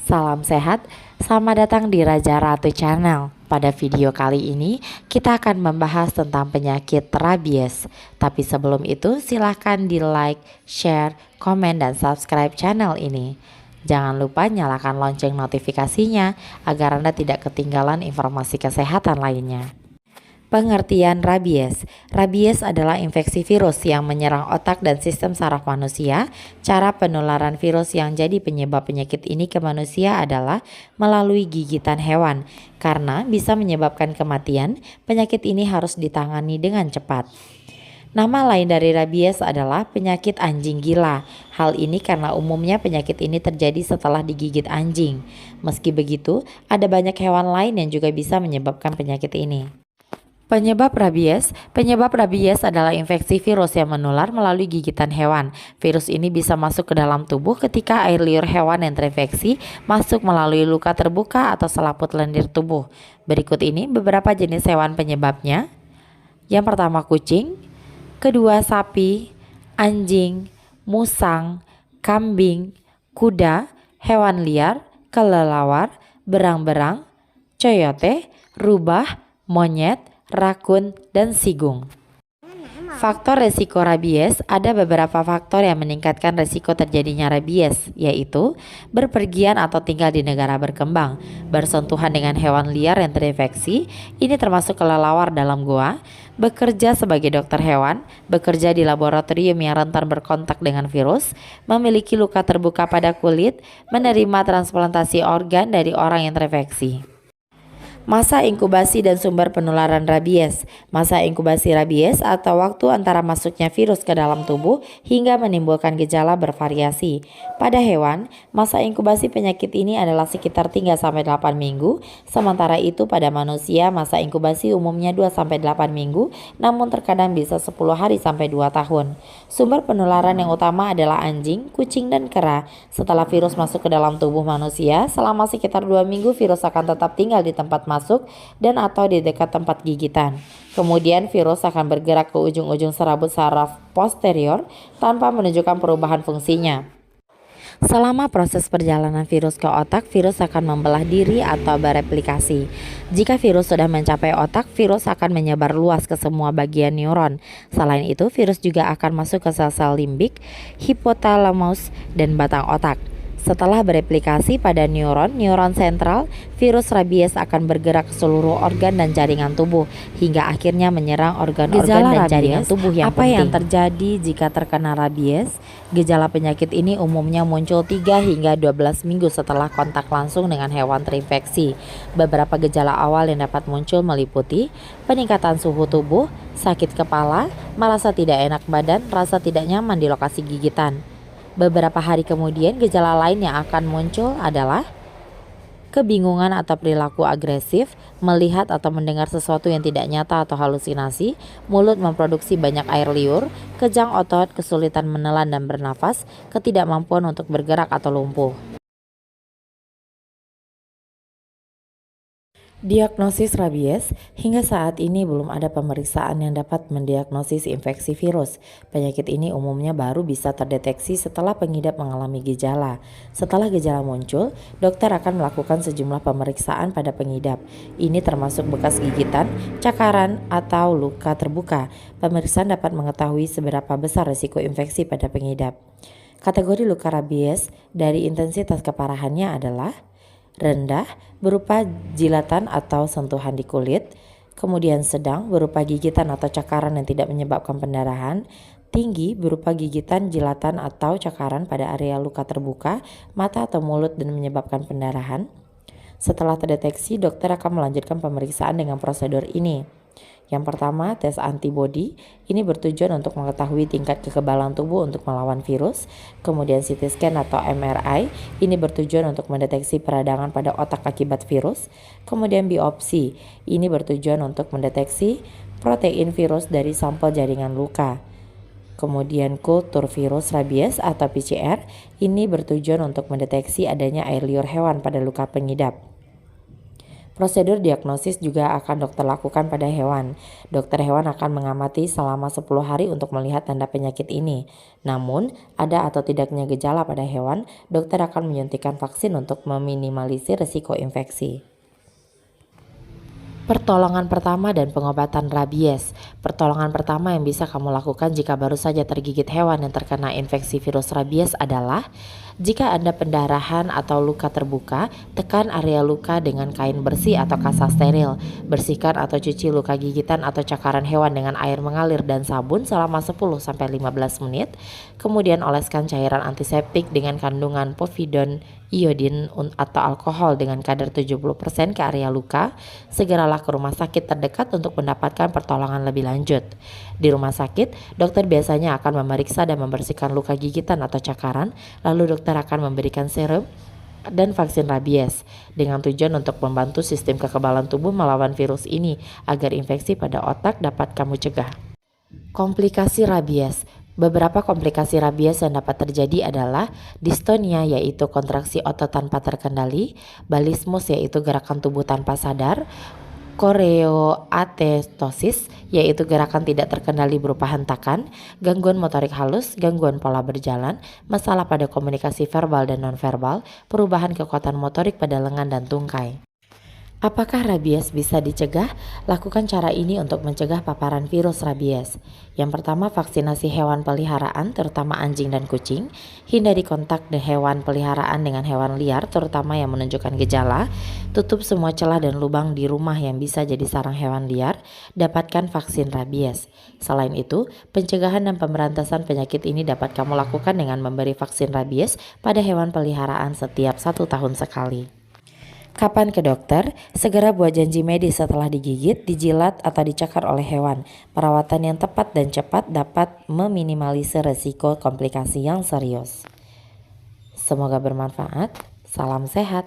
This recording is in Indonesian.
Salam sehat, selamat datang di Raja Ratu Channel. Pada video kali ini kita akan membahas tentang penyakit rabies. Tapi sebelum itu silahkan di like, share, komen, dan subscribe channel ini. Jangan lupa nyalakan lonceng notifikasinya agar Anda tidak ketinggalan informasi kesehatan lainnya. Pengertian rabies. Rabies adalah infeksi virus yang menyerang otak dan sistem saraf manusia. Cara penularan virus yang jadi penyebab penyakit ini ke manusia adalah melalui gigitan hewan. Karena bisa menyebabkan kematian, penyakit ini harus ditangani dengan cepat. Nama lain dari rabies adalah penyakit anjing gila. Hal ini karena umumnya penyakit ini terjadi setelah digigit anjing. Meski begitu, ada banyak hewan lain yang juga bisa menyebabkan penyakit ini. Penyebab rabies adalah infeksi virus yang menular melalui gigitan hewan. Virus ini bisa masuk ke dalam tubuh ketika air liur hewan yang terinfeksi masuk melalui luka terbuka atau selaput lendir tubuh. Berikut ini beberapa jenis hewan penyebabnya. Yang pertama kucing, kedua sapi, anjing, musang, kambing, kuda, hewan liar, kelelawar, berang-berang, coyote, rubah, monyet, rakun, dan sigung. Faktor resiko rabies. Ada beberapa faktor yang meningkatkan resiko terjadinya rabies, yaitu berpergian atau tinggal di negara berkembang, bersentuhan dengan hewan liar yang terinfeksi, ini termasuk kelelawar dalam gua, bekerja sebagai dokter hewan, bekerja di laboratorium yang rentan berkontak dengan virus, memiliki luka terbuka pada kulit, menerima transplantasi organ dari orang yang terinfeksi. Masa inkubasi dan sumber penularan rabies. Masa inkubasi rabies atau waktu antara masuknya virus ke dalam tubuh hingga menimbulkan gejala bervariasi. Pada hewan, masa inkubasi penyakit ini adalah sekitar 3-8 minggu. Sementara itu pada manusia masa inkubasi umumnya 2-8 minggu, namun terkadang bisa 10 hari sampai 2 tahun. Sumber penularan yang utama adalah anjing, kucing, dan kera. Setelah virus masuk ke dalam tubuh manusia, selama sekitar 2 minggu virus akan tetap tinggal di tempat masuk dan atau di dekat tempat gigitan. Kemudian virus akan bergerak ke ujung-ujung serabut saraf posterior tanpa menunjukkan perubahan fungsinya. Selama proses perjalanan virus ke otak, virus akan membelah diri atau bereplikasi. Jika virus sudah mencapai otak, virus akan menyebar luas ke semua bagian neuron. Selain itu, virus juga akan masuk ke sel-sel limbik, hipotalamus, dan batang otak. Setelah bereplikasi pada neuron sentral, virus rabies akan bergerak ke seluruh organ dan jaringan tubuh hingga akhirnya menyerang organ-organ dan jaringan tubuh yang penting. Apa yang terjadi jika terkena rabies? Gejala penyakit ini umumnya muncul 3 hingga 12 minggu setelah kontak langsung dengan hewan terinfeksi. Beberapa gejala awal yang dapat muncul meliputi peningkatan suhu tubuh, sakit kepala, merasa tidak enak badan, rasa tidak nyaman di lokasi gigitan. Beberapa hari kemudian gejala lain yang akan muncul adalah kebingungan atau perilaku agresif, melihat atau mendengar sesuatu yang tidak nyata atau halusinasi, mulut memproduksi banyak air liur, kejang otot, kesulitan menelan dan bernafas, ketidakmampuan untuk bergerak atau lumpuh. Diagnosis rabies. Hingga saat ini belum ada pemeriksaan yang dapat mendiagnosis infeksi virus. Penyakit ini umumnya baru bisa terdeteksi setelah pengidap mengalami gejala. Setelah gejala muncul, dokter akan melakukan sejumlah pemeriksaan pada pengidap. Ini termasuk bekas gigitan, cakaran, atau luka terbuka. Pemeriksaan dapat mengetahui seberapa besar risiko infeksi pada pengidap. Kategori luka rabies dari intensitas keparahannya adalah rendah berupa jilatan atau sentuhan di kulit, kemudian sedang berupa gigitan atau cakaran yang tidak menyebabkan pendarahan, tinggi berupa gigitan, jilatan atau cakaran pada area luka terbuka, mata atau mulut dan menyebabkan pendarahan. Setelah terdeteksi, dokter akan melanjutkan pemeriksaan dengan prosedur ini. Yang pertama, tes antibodi. Ini bertujuan untuk mengetahui tingkat kekebalan tubuh untuk melawan virus. Kemudian CT scan atau MRI. Ini bertujuan untuk mendeteksi peradangan pada otak akibat virus. Kemudian biopsi. Ini bertujuan untuk mendeteksi protein virus dari sampel jaringan luka. Kemudian kultur virus rabies atau PCR. Ini bertujuan untuk mendeteksi adanya air liur hewan pada luka pengidap. Prosedur diagnosis juga akan dokter lakukan pada hewan. Dokter hewan akan mengamati selama 10 hari untuk melihat tanda penyakit ini. Namun, ada atau tidaknya gejala pada hewan, dokter akan menyuntikkan vaksin untuk meminimalisir risiko infeksi. Pertolongan pertama dan pengobatan rabies. Pertolongan pertama yang bisa kamu lakukan jika baru saja tergigit hewan yang terkena infeksi virus rabies adalah jika ada pendarahan atau luka terbuka, tekan area luka dengan kain bersih atau kasa steril. Bersihkan atau cuci luka gigitan atau cakaran hewan dengan air mengalir dan sabun selama 10-15 menit. Kemudian oleskan cairan antiseptik dengan kandungan povidone iodin atau alkohol dengan kadar 70% ke area luka. Segeralah ke rumah sakit terdekat untuk mendapatkan pertolongan lebih lanjut. Di rumah sakit, dokter biasanya akan memeriksa dan membersihkan luka gigitan atau cakaran, lalu dokter akan memberikan serum dan vaksin rabies dengan tujuan untuk membantu sistem kekebalan tubuh melawan virus ini agar infeksi pada otak dapat kamu cegah. Komplikasi rabies. Beberapa komplikasi rabies yang dapat terjadi adalah distonia yaitu kontraksi otot tanpa terkendali, balismus yaitu gerakan tubuh tanpa sadar, choreoatestosis yaitu gerakan tidak terkendali berupa hentakan, gangguan motorik halus, gangguan pola berjalan, masalah pada komunikasi verbal dan nonverbal, perubahan kekuatan motorik pada lengan dan tungkai. Apakah rabies bisa dicegah? Lakukan cara ini untuk mencegah paparan virus rabies. Yang pertama, vaksinasi hewan peliharaan terutama anjing dan kucing. Hindari kontak hewan peliharaan dengan hewan liar terutama yang menunjukkan gejala. Tutup semua celah dan lubang di rumah yang bisa jadi sarang hewan liar. Dapatkan vaksin rabies. Selain itu, pencegahan dan pemberantasan penyakit ini dapat kamu lakukan dengan memberi vaksin rabies pada hewan peliharaan setiap 1 tahun sekali. Kapan ke dokter? Segera buat janji medis setelah digigit, dijilat, atau dicakar oleh hewan. Perawatan yang tepat dan cepat dapat meminimalisir risiko komplikasi yang serius. Semoga bermanfaat. Salam sehat.